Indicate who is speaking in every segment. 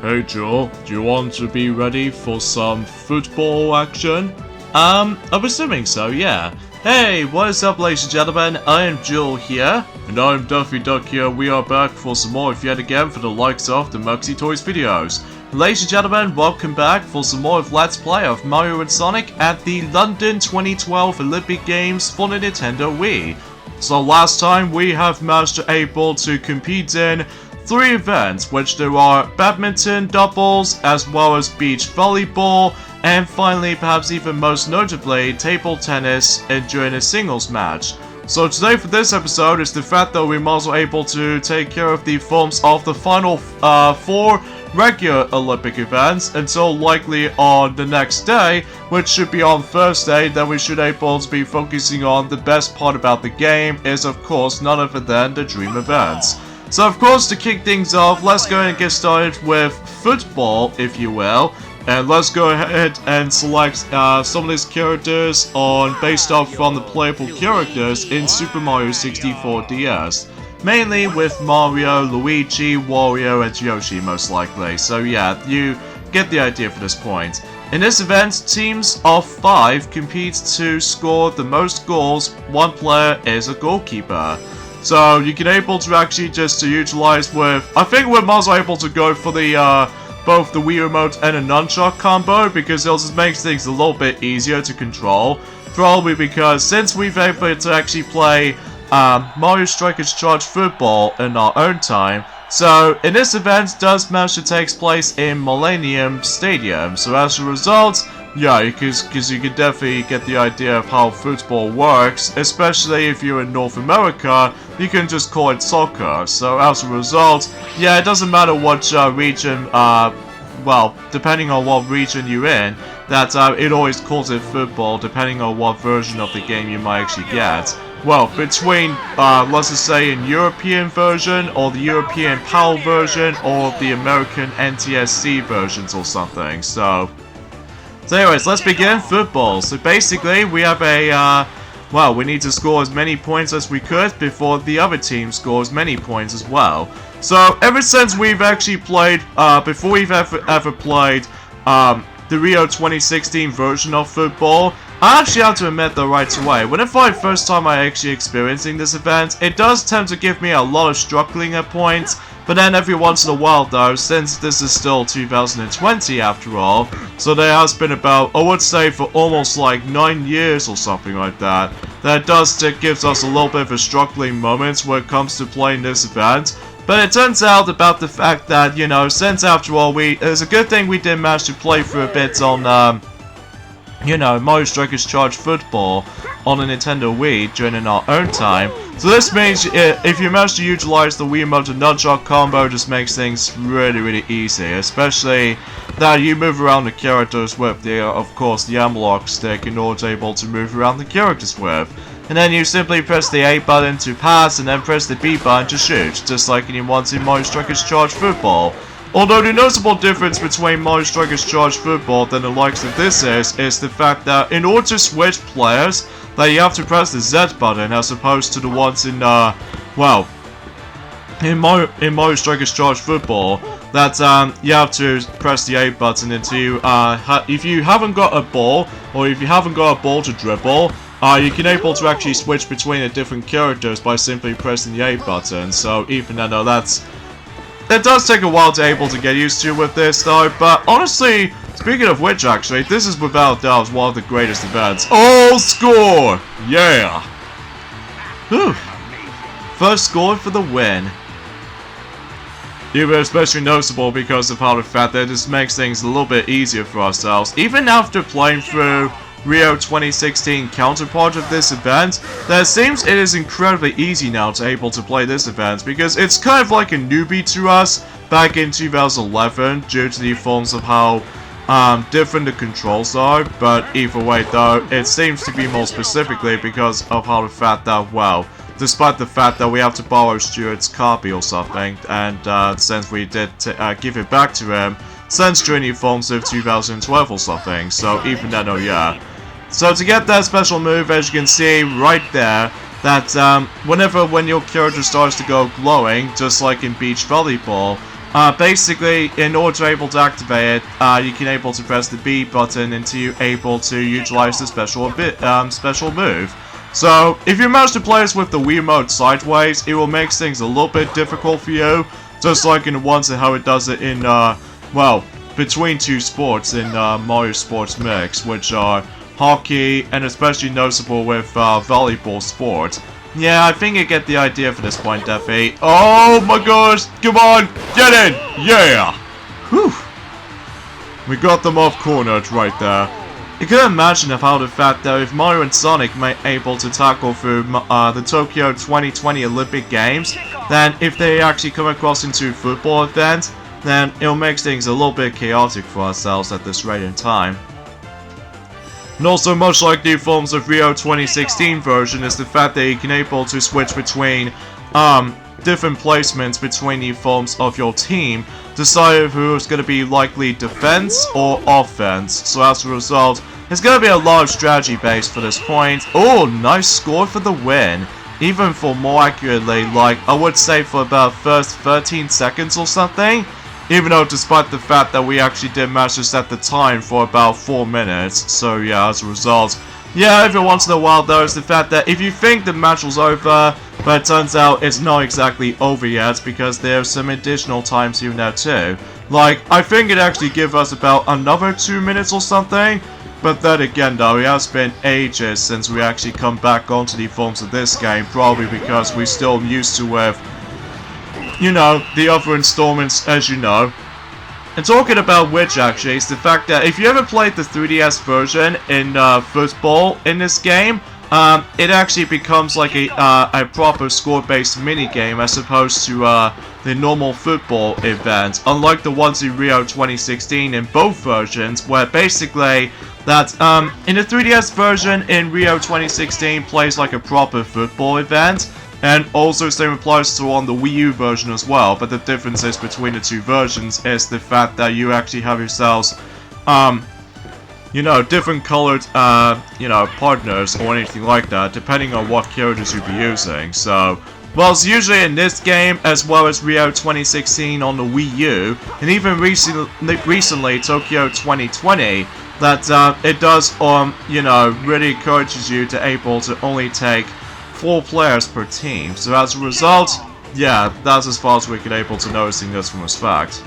Speaker 1: Hey Joel, do you want to be ready for some football action? I'm assuming so, yeah. Hey, what is up ladies and gentlemen, I am Joel here. And I'm Duffy Duck here, we are back for some more yet again for the likes of the Muxy Toys videos. Ladies and gentlemen, welcome back for some more of Let's Play of Mario and Sonic at the London 2012 Olympic Games for the Nintendo Wii. So last time we have managed to able to compete in 3 events, which there are badminton, doubles, as well as beach volleyball, and finally, perhaps even most notably, table tennis during a singles match. So today for this episode is the fact that we're also able to take care of the forms of the final 4 regular Olympic events until likely on the next day, which should be on Thursday. Then we should able to be focusing on the best part about the game is of course none other than the dream events. So of course, to kick things off, let's go ahead and get started with football, if you will. And let's go ahead and select some of these characters based off from the playable characters in Super Mario 64 DS. Mainly with Mario, Luigi, Wario, and Yoshi most likely. So yeah, you get the idea for this point. In this event, teams of 5 compete to score the most goals. One player is a goalkeeper. So you can able to actually just to utilize with, I think we're also able to go for the both the Wii Remote and a nunchuck combo, because it'll just make things a little bit easier to control. Probably because since we've been able to actually play Mario Strikers Charge Football in our own time, so in this event does manage to take place in Millennium Stadium. So as a result, yeah, because you can definitely get the idea of how football works, especially if you're in North America, you can just call it soccer. So as a result, yeah, it doesn't matter what region, well, depending on what region you're in, that it always calls it football, depending on what version of the game you might actually get. Well, between, let's just say, an European version, or the European PAL version, or the American NTSC versions or something, so anyways, let's begin football. So basically, we have a, well, we need to score as many points as we could before the other team scores many points as well. So ever since we've actually played, before we've ever played, the Rio 2016 version of football, I actually have to admit though right away, whenever the first time I actually experiencing this event, it does tend to give me a lot of struggling at points. But then every once in a while though, since this is still 2020 after all, so there has been about, I would say for almost like 9 years or something like that, that does gives us a little bit of a struggling moments when it comes to playing this event. But it turns out about the fact that, you know, since after all it's a good thing we did manage to play for a bit on, you know, Mario Strikers Charge Football on the Nintendo Wii during our own time. So this means if you manage to utilize the Wii Remote and nunchuck combo, just makes things really easy, especially that you move around the characters with the, of course, the analog stick in order to able to move around the characters with. And then you simply press the A button to pass and then press the B button to shoot, just like you want in Mario Strikers Charge Football. Although the noticeable difference between Mario Strikers Charge Football than the likes of this is the fact that in order to switch players, that you have to press the Z button as opposed to the ones in, well, in Mario Strikers Charge Football, that you have to press the A button until if you haven't got a ball, or if you haven't got a ball to dribble, you can able to actually switch between the different characters by simply pressing the A button. So even though it does take a while to able to get used to with this though, but honestly, speaking of which actually, this is without doubt one of the greatest events. Oh, score! Yeah! Whew. First score for the win. Even especially noticeable because of how the fact that this makes things a little bit easier for ourselves. Even after playing through Rio 2016 counterpart of this event, that it seems it is incredibly easy now to able to play this event, because it's kind of like a newbie to us back in 2011 due to the forms of how different the controls are. But either way though, it seems to be more specifically because of how the fact that, well, despite the fact that we have to borrow Stuart's copy or something, and since we did give it back to him since during the forms of 2012 or something, so even then, oh yeah. So to get that special move, as you can see right there, that when your character starts to go glowing, just like in beach volleyball, Basically, in order to able to activate it, you can able to press the B button until you're able to utilize the special move. So, if you manage to play this with the Wii mode sideways, it will make things a little bit difficult for you, just like in the ones and how it does it in, well, between two sports in Mario Sports Mix, which are hockey and especially noticeable with volleyball sport. Yeah, I think you get the idea for this point, Defi. Oh my gosh! Come on! Get in! Yeah! Whew! We got them off cornered right there. You can imagine how the fact that if Mario and Sonic may able to tackle through the Tokyo 2020 Olympic Games, then if they actually come across into a football event, then it'll make things a little bit chaotic for ourselves at this rate in time. And also, much like the forms of Rio 2016 version, is the fact that you can able to switch between different placements between the forms of your team, decide who's going to be likely defense or offense. So as a result, it's going to be a lot of strategy based for this point. Oh, nice score for the win. Even for more accurately, like I would say for about first 13 seconds or something. Even though despite the fact that we actually did manage to set the time for about 4 minutes. So yeah, as a result. Yeah, every once in a while though is the fact that if you think the match was over, but it turns out it's not exactly over yet because there's some additional times here now too. Like, I think it actually give us about another 2 minutes or something. But then again though, it has been ages since we actually come back onto the forms of this game. Probably because we're still used to with, you know, the other installments, as you know. And talking about which, actually, is the fact that if you ever played the 3DS version in football in this game, it actually becomes like a proper score-based minigame as opposed to the normal football event. Unlike the ones in Rio 2016 in both versions, where basically that in the 3DS version in Rio 2016 plays like a proper football event. And also same applies to on the Wii U version as well, but the differences between the two versions is the fact that you actually have yourselves, you know, different colored, you know, partners or anything like that, depending on what characters you'll be using. So, well, it's usually in this game, as well as Rio 2016 on the Wii U, and even recently Tokyo 2020, that it does, you know, really encourages you to able to only take 4 players per team, so as a result, yeah, that's as far as we can able to noticing this from this fact.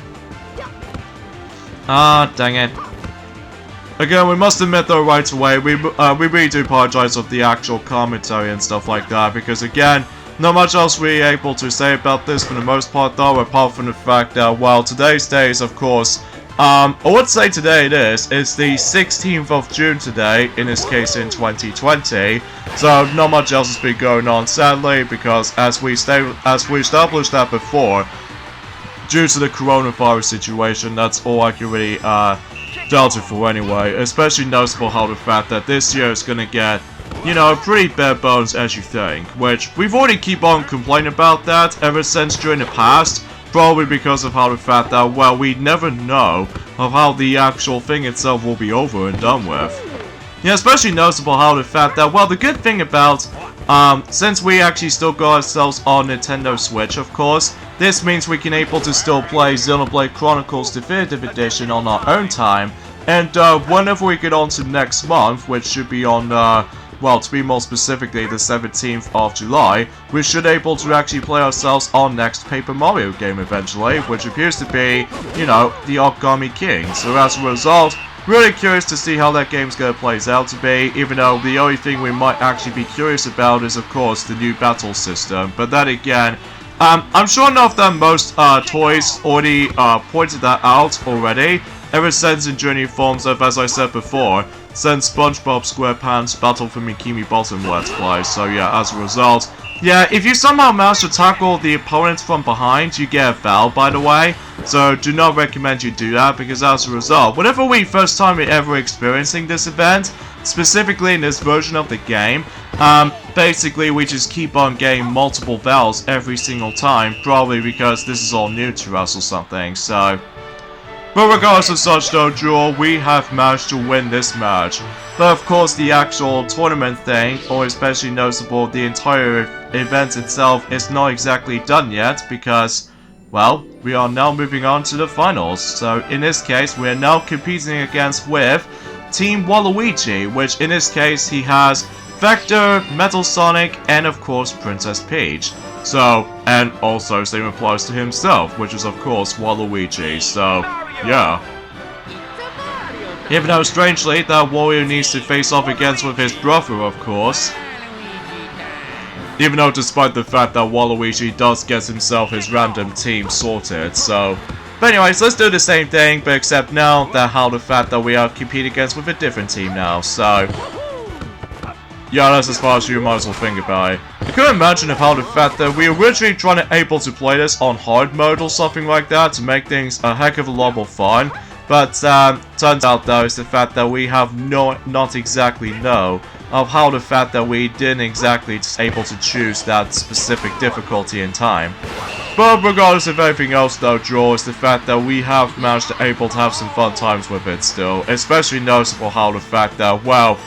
Speaker 1: Ah, dang it. Again, we must admit though right away, we really do apologize of the actual commentary and stuff like that, because again, not much else we're able to say about this for the most part though, apart from the fact that, well, today's day is of course, I would say today it's the 16th of June today, in this case in 2020, so not much else has been going on sadly, because as we established that before, due to the coronavirus situation, that's all I can really dealt with for anyway, especially noticeable how the fact that this year is gonna get, you know, pretty bare bones as you think, which we've already keep on complaining about that ever since during the past. Probably because of how the fact that, well, we never know of how the actual thing itself will be over and done with. Yeah, especially noticeable how the fact that, well, the good thing about, since we actually still got ourselves on Nintendo Switch, of course, this means we can able to still play Xenoblade Chronicles Definitive Edition on our own time, and whenever we get on to next month, which should be on, well, to be more specifically, the 17th of July, we should able to actually play ourselves our next Paper Mario game eventually, which appears to be, you know, the Origami King. So as a result, really curious to see how that game's gonna play out to be, even though the only thing we might actually be curious about is, of course, the new battle system. But then again, I'm sure enough that most toys already pointed that out already, ever since in Journey forms of, as I said before, since SpongeBob SquarePants Battle for Bikini Bottom Let's Play. So yeah, as a result, yeah, if you somehow manage to tackle the opponents from behind, you get a foul, by the way. So do not recommend you do that, because as a result, whenever first time we're ever experiencing this event, specifically in this version of the game, basically we just keep on getting multiple fouls every single time, probably because this is all new to us or something, so. But regardless of such though, Jewel, we have managed to win this match. But of course the actual tournament thing, or especially noticeable the entire event itself, is not exactly done yet, because, well, we are now moving on to the finals. So in this case, we are now competing against with Team Waluigi, which in this case he has Vector, Metal Sonic, and of course Princess Peach. So, and also same applies to himself, which is of course Waluigi. So, yeah. Even though strangely that Wario needs to face off against with his brother, of course. Even though despite the fact that Waluigi does get himself his random team sorted, so... But anyways, let's do the same thing, but except now that how the fact that we are competing against with a different team now, so... Yeah, that's as far as you might as well think about it. I couldn't imagine of how the fact that we were originally able to play this on hard mode or something like that to make things a heck of a lot more fun. But turns out though is the fact that we have not exactly know of how the fact that we didn't exactly able to choose that specific difficulty in time. But regardless of everything else though, Draw, is the fact that we have managed to able to have some fun times with it still. Especially noticeable how the fact that, well,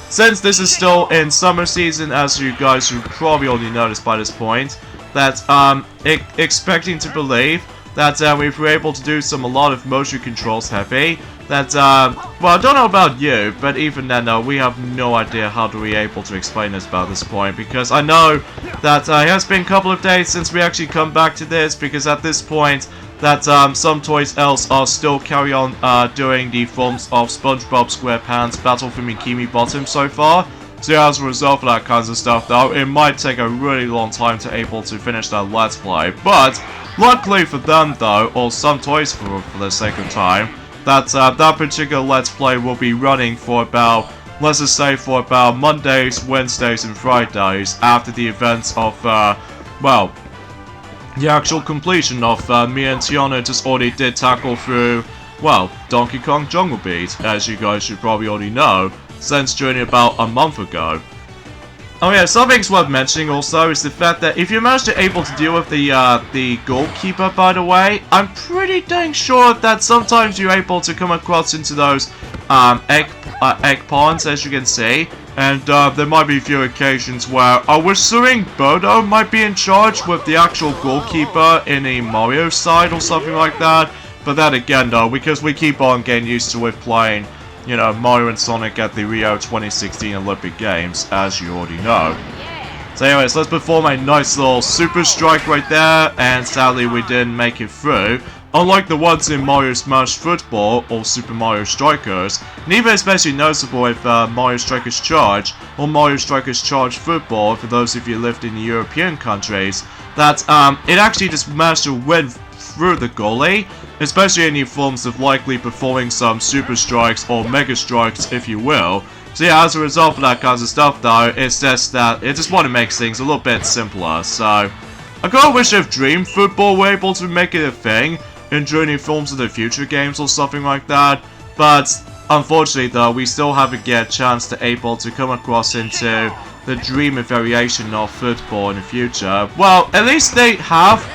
Speaker 1: since this is still in summer season, as you guys should probably already noticed by this point, that expecting to believe that we were able to do a lot of motion controls heavy. That well, I don't know about you, but even then, we have no idea how do we able to explain this about this point, because I know that it has been a couple of days since we actually come back to this, because at this point that some toys else are still carry on doing the forms of SpongeBob SquarePants Battle for Bikini Bottom so far. So yeah, as a result of that kinds of stuff though, it might take a really long time to able to finish that Let's Play. But luckily for them though, or some toys for the sake of time, that that particular Let's Play will be running for about, let's just say for about Mondays, Wednesdays and Fridays after the events of, well, the actual completion of me and Tiana just already did tackle through, well, Donkey Kong Jungle Beat, as you guys should probably already know, since joining about a month ago. Oh yeah, something's worth mentioning also is the fact that if you manage to able to deal with the goalkeeper, by the way, I'm pretty dang sure that sometimes you're able to come across into those egg ponds, as you can see. And there might be a few occasions where we're assuming Bodo might be in charge with the actual goalkeeper in a Mario side or something like that. But then again though, because we keep on getting used to it playing, you know, Mario and Sonic at the Rio 2016 Olympic Games, as you already know. So anyways, let's perform a nice little super strike right there, and sadly we didn't make it through. Unlike the ones in Mario Smash Football or Super Mario Strikers, and even especially noticeable with Mario Strikers Charge or Mario Strikers Charge Football for those of you who lived in the European countries, that it actually just managed to win through the goalie, especially in the forms of likely performing some super strikes or mega strikes, if you will. So yeah, as a result of that kinds of stuff though, it's just that it just want to make things a little bit simpler. So I kind of wish if Dream Football were able to make it a thing in Journey Films of the Future games or something like that, but unfortunately though, we still haven't get a chance to able to come across into the Dream variation of football in the future. Well, at least they have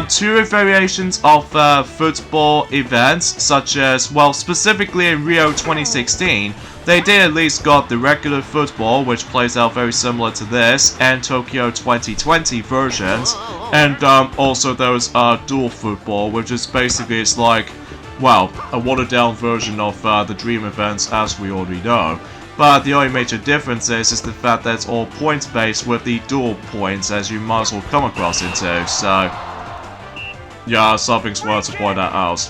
Speaker 1: two variations of football events, such as, well, specifically in Rio 2016, they did at least got the regular football, which plays out very similar to this, and Tokyo 2020 versions, and also those dual football, which is basically, it's like, well, a watered down version of the Dream events, as we already know. But the only major difference is the fact that it's all points based with the dual points, as you might as well come across into, so yeah, something's worth to point that out.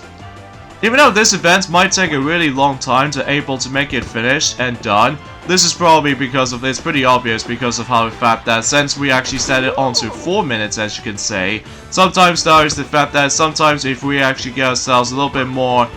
Speaker 1: Even though this event might take a really long time to able to make it finished and done, this is probably because of, it's pretty obvious because of how the fact that since we actually set it onto 4 minutes, as you can see, sometimes though is the fact that sometimes if we actually get ourselves a little bit more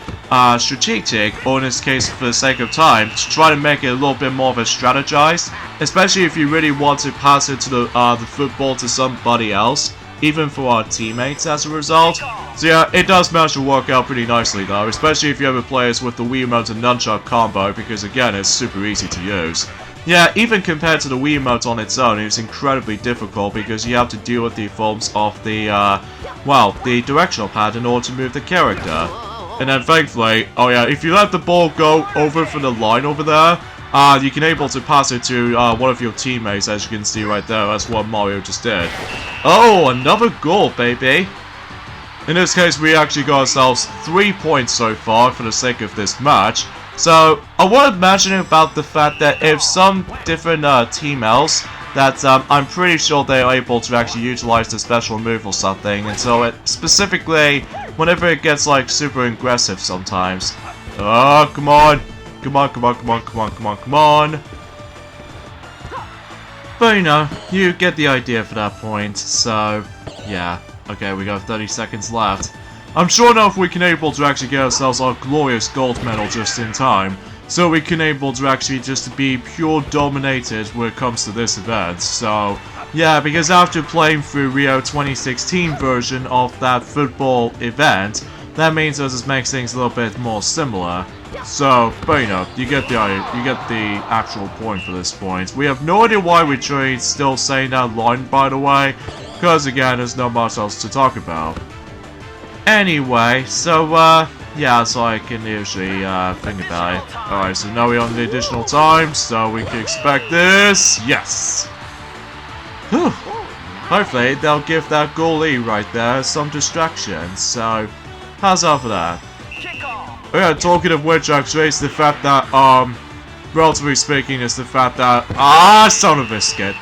Speaker 1: strategic, or in this case for the sake of time, to try to make it a little bit more of a strategized, especially if you really want to pass it to the football to somebody else, even for our teammates as a result. So yeah, it does manage to work out pretty nicely though, especially if you ever play us with the Wiimote and Nunchuck combo, because again, it's super easy to use. Yeah, even compared to the Wiimote on its own, it's incredibly difficult because you have to deal with the forms of the, well, the directional pad in order to move the character. And then thankfully, oh yeah, if you let the ball go over for the line over there, you can able to pass it to one of your teammates, as you can see right there. That's what Mario just did. Oh, another goal, baby. In this case, we actually got ourselves 3 points so far for the sake of this match. So, I want to mention about the fact that if some different team-mates that I'm pretty sure they are able to actually utilize the special move or something, and so it specifically, whenever it gets like super aggressive sometimes. Oh, come on! Come on, come on, come on, come on, come on, come on! But you know, you get the idea for that point, so yeah. Okay, we got 30 seconds left. I'm sure enough we can able to actually get ourselves our glorious gold medal just in time. So we can able to actually just be pure dominated when it comes to this event. So, yeah, because after playing through Rio 2016 version of that football event, that means that this makes things a little bit more similar. So, but you know, you get the actual point for this point. We have no idea why we're still saying that line, by the way, because again, there's not much else to talk about. Anyway, so yeah, so I can usually think about it. Alright, so now we're on the additional time, so we can expect this. Yes! Whew. Hopefully, they'll give that goalie right there some distraction, so how's that for that? Oh yeah, talking of which, actually, it's the fact that, relatively speaking, it's the fact that, son of a biscuit.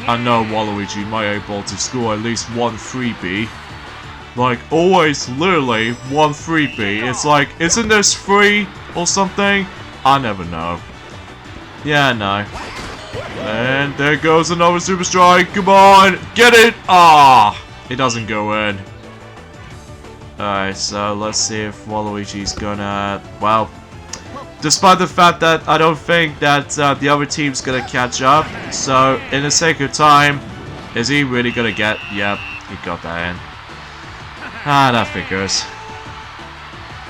Speaker 1: I know Waluigi might be able to score at least one freebie. Like, always, literally, one freebie. It's like, isn't this free or something? I never know. Yeah, no. And there goes another super strike. Come on, get it! Ah, it doesn't go in. Alright, so let's see if Waluigi's gonna, well, despite the fact that I don't think that the other team's gonna catch up, so in the sake of time, is he really gonna get? Yep, he got that in. That figures.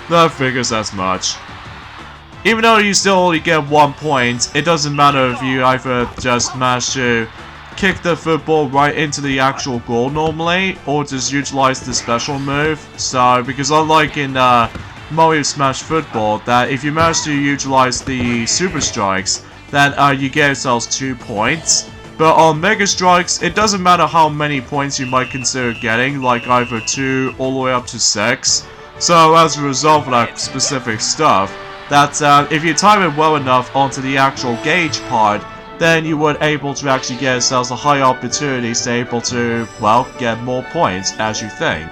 Speaker 1: That figures as much. Even though you still only get 1 point, it doesn't matter if you either just manage to kick the football right into the actual goal normally, or just utilize the special move. So, because unlike in Mario Smash Football, that if you manage to utilize the Super Strikes, then you get yourselves 2 points. But on Mega Strikes, it doesn't matter how many points you might consider getting, like either 2 all the way up to 6. So as a result of that specific stuff, that if you time it well enough onto the actual gauge part, then you would able to actually get yourselves a high opportunities to able to, well, get more points as you think.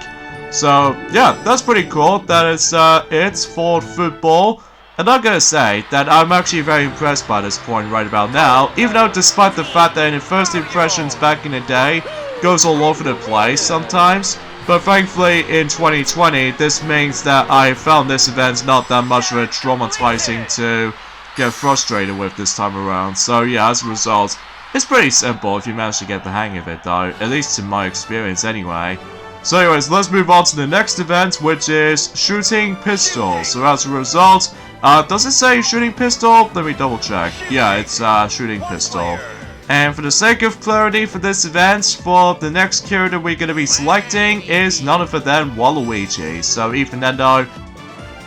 Speaker 1: So, yeah, that's pretty cool. That is it for football. And I'm gonna say that I'm actually very impressed by this point right about now, even though despite the fact that in first impressions back in the day goes all over the place sometimes, but thankfully in 2020 this means that I found this event not that much of a traumatizing to get frustrated with this time around. So yeah, as a result, it's pretty simple if you manage to get the hang of it though, at least in my experience anyway. So anyways, let's move on to the next event, which is shooting pistol. So as a result, does it say shooting pistol? Let me double check. Yeah, it's shooting pistol. And for the sake of clarity for this event, for the next character we're going to be selecting is none other than Waluigi. So even then though,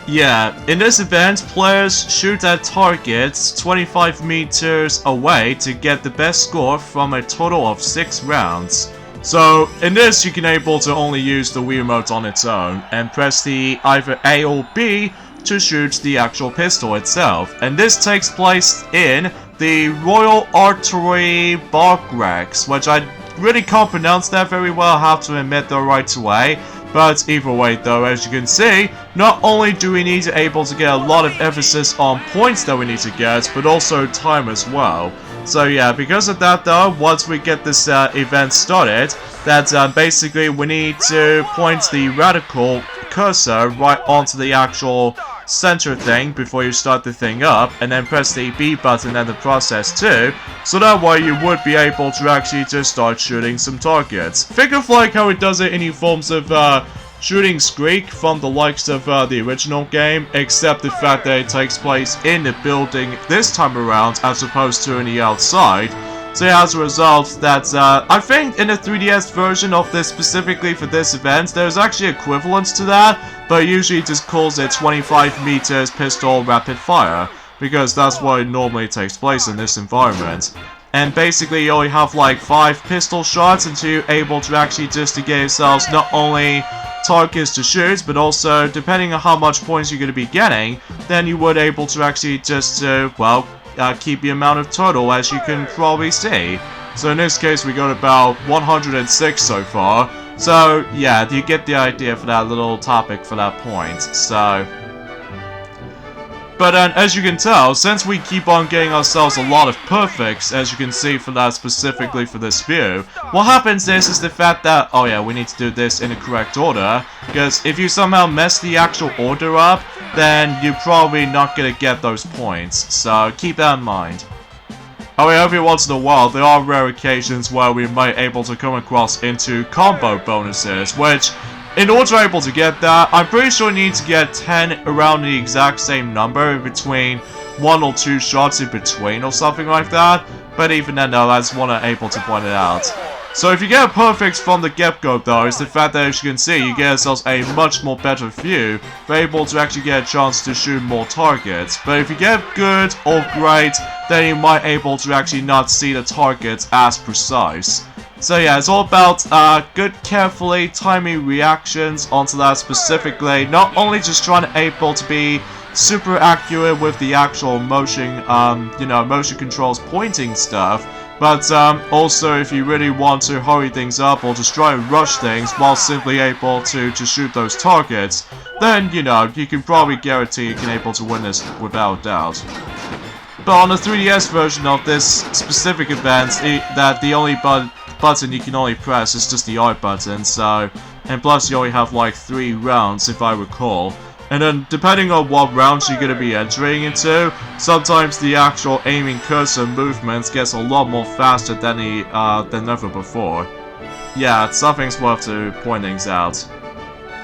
Speaker 1: yeah, in this event, players shoot at targets 25 meters away to get the best score from a total of 6 rounds. So, in this, you can able to only use the Wii Remote on its own, and press the either A or B to shoot the actual pistol itself. And this takes place in the Royal Artillery Barracks, which I really can't pronounce that very well, I have to admit though right away. But either way though, as you can see, not only do we need to able to get a lot of emphasis on points that we need to get, but also time as well. So yeah, because of that though, once we get this event started, that basically we need to point the radical cursor right onto the actual center thing before you start the thing up, and then press the B button and the process too, so that way you would be able to actually just start shooting some targets. Think of like how it does it in forms of shooting Squeak from the likes of the original game, except the fact that it takes place in the building this time around as opposed to in the outside. So yeah, as a result, that I think in the 3DS version of this specifically for this event, there's actually equivalents to that, but usually it just calls it 25 meters pistol rapid fire, because that's what it normally takes place in this environment. And basically you only have like 5 pistol shots until you're able to actually just to get yourselves not only targets to shoot, but also depending on how much points you're going to be getting, then you would able to actually just, well, keep the amount of total, as you can probably see. So in this case we got about 106 so far. So yeah, you get the idea for that little topic for that point. So, but as you can tell, since we keep on getting ourselves a lot of perfects, as you can see for that specifically for this view, what happens is the fact that, oh yeah, we need to do this in the correct order, because if you somehow mess the actual order up, then you're probably not gonna get those points, so keep that in mind. Oh yeah, every once in a while, there are rare occasions where we might able to come across into combo bonuses, which, in order to be able to get that, I'm pretty sure you need to get 10 around the exact same number in between 1 or 2 shots in between or something like that. But even then though, I just want to able to point it out. So if you get a perfect from the get-go though, it's the fact that as you can see, you get yourselves a much more better view, but able to actually get a chance to shoot more targets. But if you get good or great, then you might able to actually not see the targets as precise. So yeah, it's all about good, carefully timing reactions onto that specifically. Not only just trying to able to be super accurate with the actual motion, you know, motion controls pointing stuff, but also if you really want to hurry things up or just try and rush things while simply able to shoot those targets, then you know you can probably guarantee you can able to win this without doubt. But on the 3DS version of this specific event, that the only button you can only press is just the R button, so, and plus you only have like 3 rounds if I recall, and then depending on what rounds you're going to be entering into, sometimes the actual aiming cursor movements gets a lot more faster than ever before. Yeah, something's worth to point things out.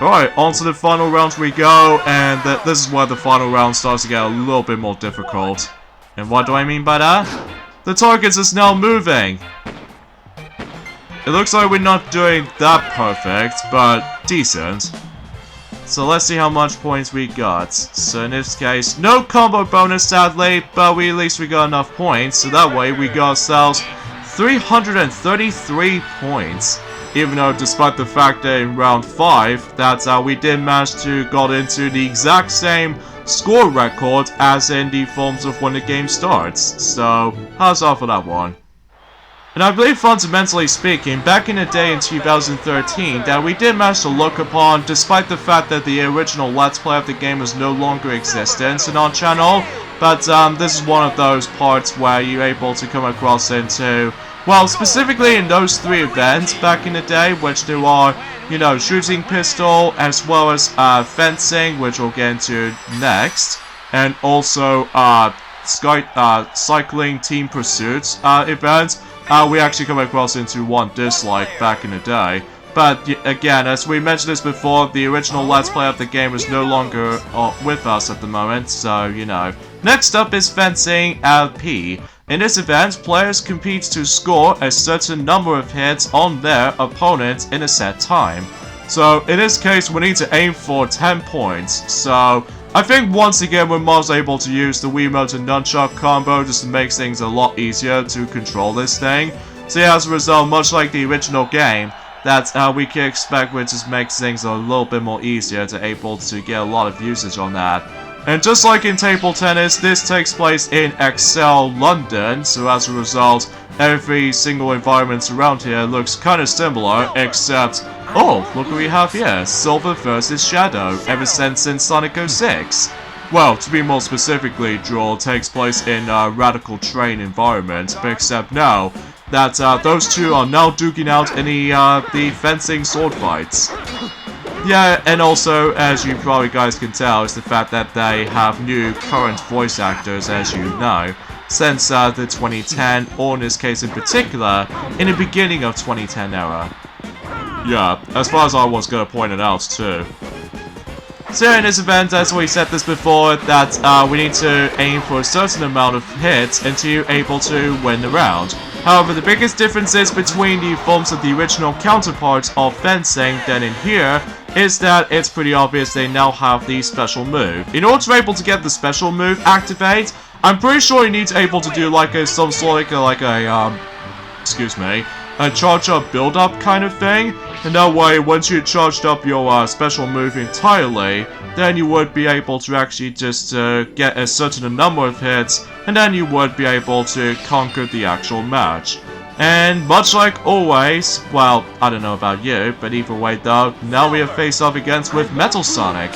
Speaker 1: Alright, on to the final round we go, and this is where the final round starts to get a little bit more difficult. And what do I mean by that? The target is now moving! It looks like we're not doing that perfect, but decent. So let's see how much points we got. So in this case, no combo bonus sadly, but at least we got enough points, so that way we got ourselves 333 points. Even though despite the fact that in round 5, that we did manage to got into the exact same score record as in the forms of when the game starts. So, how's that for that one? And I believe fundamentally speaking, back in the day in 2013, that we did manage to look upon, despite the fact that the original Let's Play of the game is no longer existent in our channel, but this is one of those parts where you're able to come across into, well, specifically in those 3 events back in the day, which there are, you know, shooting pistol, as well as fencing, which we'll get into next, and also cycling team pursuits events. We actually come across into one dislike back in the day. But again, as we mentioned this before, the original Let's Play of the game is no longer with us at the moment, so you know. Next up is fencing Epée. In this event, players compete to score a certain number of hits on their opponent in a set time. So in this case, we need to aim for 10 points. So I think once again we're most able to use the Wiimote and Nunchuck combo just to make things a lot easier to control this thing. So yeah, as a result, much like the original game, that we can expect which just makes things a little bit more easier to able to get a lot of usage on that. And just like in table tennis, this takes place in Excel London, so as a result, every single environment around here looks kind of similar, except, oh, look what we have here, Silver versus Shadow, ever since Sonic 06. Well, to be more specifically, Draw takes place in a Radical Train environment, but except now, that those two are now duking out in the fencing sword fights. Yeah, and also, as you probably guys can tell, is the fact that they have new current voice actors, as you know, since the 2010, or in this case in particular, in the beginning of 2010 era. Yeah, as far as I was going to point it out too. So in this event, as we said this before, that we need to aim for a certain amount of hits until you're able to win the round. However, the biggest differences between the forms of the original counterparts of fencing than in here is that it's pretty obvious they now have the special move. In order to be able to get the special move activate, I'm pretty sure you need to able to do like some sort of like a excuse me, a charge up build up kind of thing. And that way, once you charged up your special move entirely, then you would be able to actually just get a certain number of hits, and then you would be able to conquer the actual match. And much like always, well, I don't know about you, but either way though, now we have faced up against with Metal Sonic.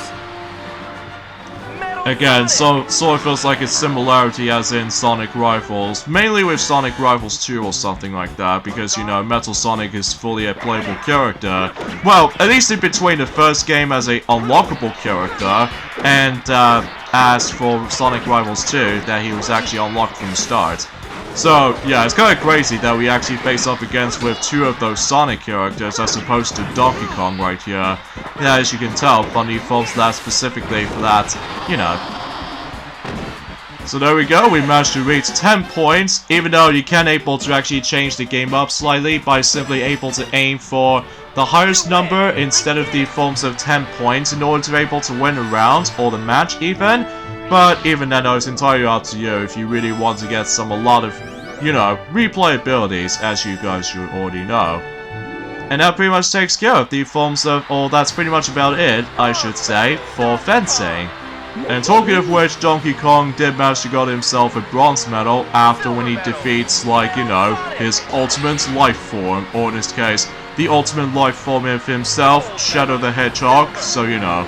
Speaker 1: Again, so sort of feels like a similarity as in Sonic Rivals, mainly with Sonic Rivals 2 or something like that, because, you know, Metal Sonic is fully a playable character. Well, at least in between the first game as a unlockable character, and as for Sonic Rivals 2, that he was actually unlocked from the start. So, yeah, it's kind of crazy that we actually face up against with two of those Sonic characters as opposed to Donkey Kong right here. Yeah, as you can tell, Bunny folks that specifically for that, you know. So there we go, we managed to reach 10 points, even though you can able to actually change the game up slightly by simply able to aim for the highest number instead of the forms of 10 points in order to be able to win a round or the match even. But even then, it's entirely up to you if you really want to get a lot of, you know, replayabilities, as you guys should already know. And that pretty much takes care of the forms of, or that's pretty much about it, I should say, for fencing. And talking of which, Donkey Kong did manage to get himself a bronze medal after when he defeats, like, you know, his ultimate life form, or in this case, the ultimate life form of himself, Shadow the Hedgehog, so you know.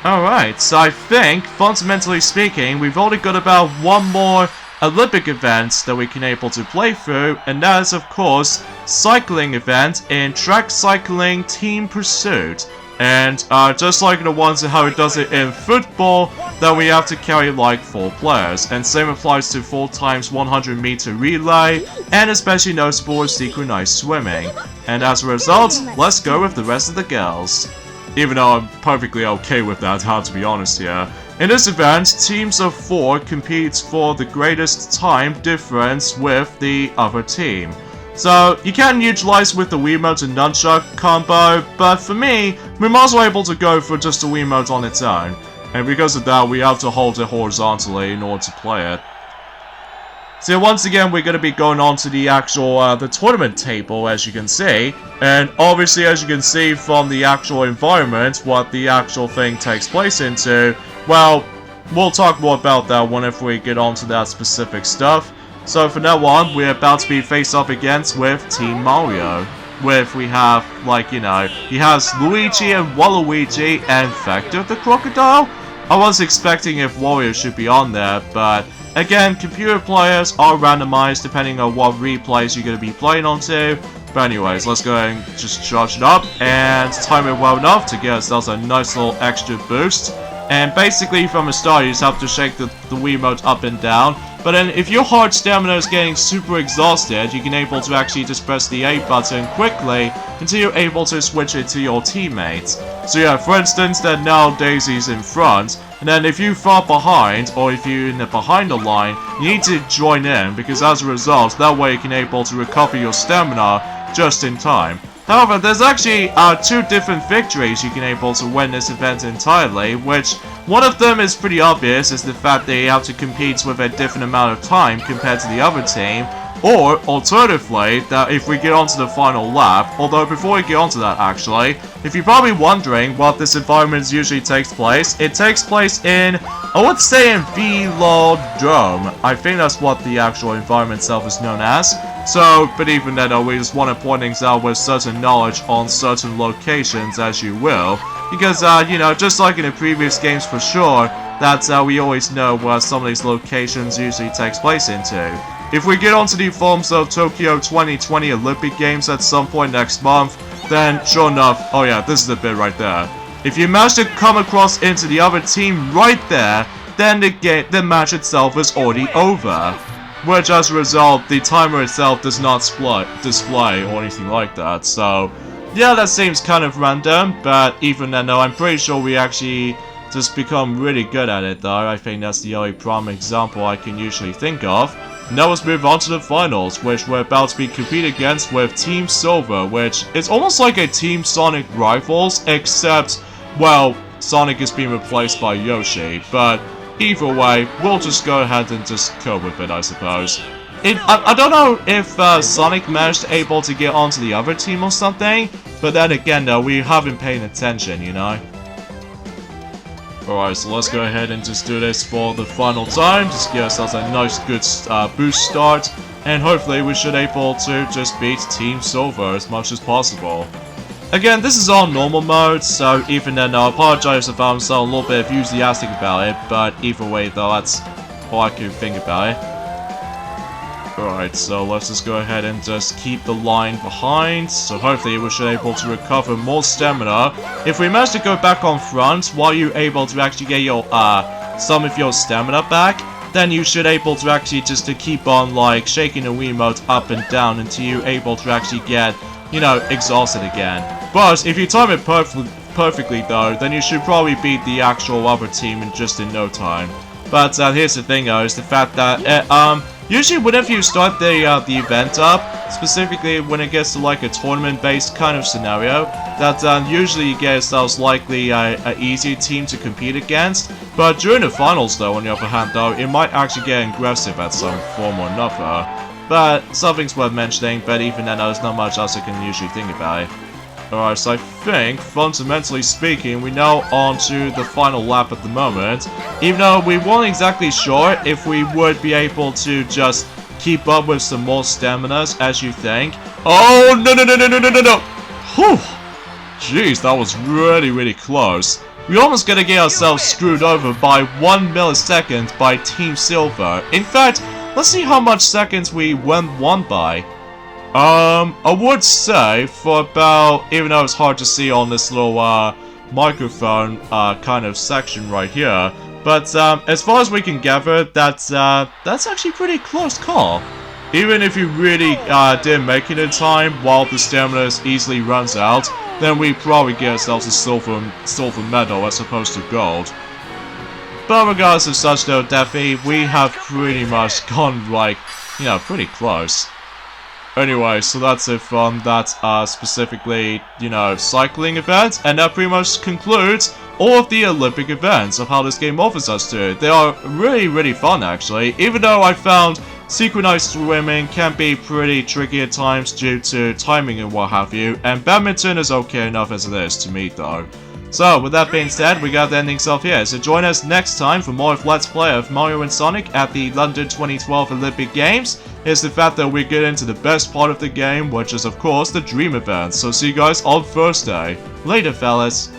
Speaker 1: Alright, so I think, fundamentally speaking, we've only got about one more Olympic event that we can able to play through, and that is, of course, cycling event in Track Cycling Team Pursuit. And just like the ones and how it does it in football, then we have to carry like 4 players, and same applies to 4x100 meter relay, and especially noticeable with synchronized swimming. And as a result, let's go with the rest of the girls. Even though I'm perfectly okay with that, how to be honest here. In this event, teams of 4 compete for the greatest time difference with the other team. So, you can utilize with the Wiimote and Nunchuck combo, but for me, we're also able to go for just the Wiimote on its own. And because of that, we have to hold it horizontally in order to play it. So once again, we're going to be going on to the actual, the tournament table, as you can see. And obviously, as you can see from the actual environment, what the actual thing takes place into, well, we'll talk more about that whenever we get on to that specific stuff. So for now on, we're about to be faced up against with Team Mario. With, we have, like, you know, he has Luigi and Waluigi and Vector the Crocodile. I was expecting if Wario should be on there, but again, computer players are randomized depending on what replays you're going to be playing onto. But anyways, let's go and just charge it up and time it well enough to get ourselves a nice little extra boost. And basically from the start, you just have to shake the Wiimote up and down. But then if your heart stamina is getting super exhausted, you can able to actually just press the A button quickly until you're able to switch it to your teammates. So yeah, for instance, that now Daisy's in front, and then if you fall behind, or if you're in the behind the line, you need to join in, because as a result, that way you can able to recover your stamina just in time. However, there's actually 2 different victories you can able to win this event entirely, which one of them is pretty obvious, is the fact that you have to compete with a different amount of time compared to the other team, or alternatively, that if we get onto the final lap, although before we get onto that actually, if you're probably wondering what this environment usually takes place, it takes place in, I would say in Velodrome. I think that's what the actual environment itself is known as. So, but even then, we just want to point things out with certain knowledge on certain locations, as you will. Because, you know, just like in the previous games for sure, that's we always know where some of these locations usually takes place into. If we get onto the forms of Tokyo 2020 Olympic Games at some point next month, then sure enough, oh yeah, this is the bit right there. If you manage to come across into the other team right there, then the match itself is already over. Which, as a result, the timer itself does not display or anything like that. So, yeah, that seems kind of random, but even then, though, I'm pretty sure we actually just become really good at it, though. I think that's the only prime example I can usually think of. Now let's move on to the finals, which we're about to be competing against with Team Silver, which is almost like a Team Sonic Rivals, except, well, Sonic is being replaced by Yoshi, but either way, we'll just go ahead and just cope with it, I suppose. I don't know if Sonic managed able to get onto the other team or something, but then again though, we haven't paid attention, you know? Alright, so let's go ahead and just do this for the final time, just give ourselves a nice good boost start, and hopefully we should able to just beat Team Silver as much as possible. Again, this is on normal mode, so even then I apologize if I'm so a little bit enthusiastic about it, but either way though, that's all I can think about it. Alright, so let's just go ahead and just keep the line behind, so hopefully we should able to recover more stamina. If we manage to go back on front while you're able to actually get your, some of your stamina back, then you should able to actually just to keep on, like, shaking the Wiimote up and down until you're able to actually get, you know, exhausted again. But if you time it perfectly though, then you should probably beat the actual other team in just in no time. But here's the thing though, is the fact that, usually whenever you start the event up, specifically when it gets to like a tournament-based kind of scenario, that usually you get yourselves likely an easier team to compete against. But during the finals though, on the other hand though, it might actually get aggressive at some form or another. But something's worth mentioning, but even then there's not much else I can usually think about it. Alright, so I think, fundamentally speaking, we're now on to the final lap at the moment. Even though we weren't exactly sure if we would be able to just keep up with some more staminas, as you think. Oh, no. Whew. Jeez, that was really close. We're almost gonna get ourselves screwed over by 1 millisecond by Team Silver. In fact, let's see how much seconds we won by. I would say for about, even though it's hard to see on this little microphone kind of section right here, but as far as we can gather, that's actually pretty close call. Even if you really didn't make it in time while the stamina easily runs out, then we probably get ourselves a silver medal as opposed to gold. But regardless of such though, Daffy, we have pretty much gone like, you know, pretty close. Anyway, so that's it from that specifically, you know, cycling event, and that pretty much concludes all of the Olympic events of how this game offers us to. They are really fun actually, even though I found synchronized swimming can be pretty tricky at times due to timing and what have you, and badminton is okay enough as it is to me though. So, with that being said, we got the endings off here, so join us next time for more of Let's Play of Mario and Sonic at the London 2012 Olympic Games. Here's the fact that we get into the best part of the game, which is of course the Dream event, so see you guys on Thursday. Later fellas.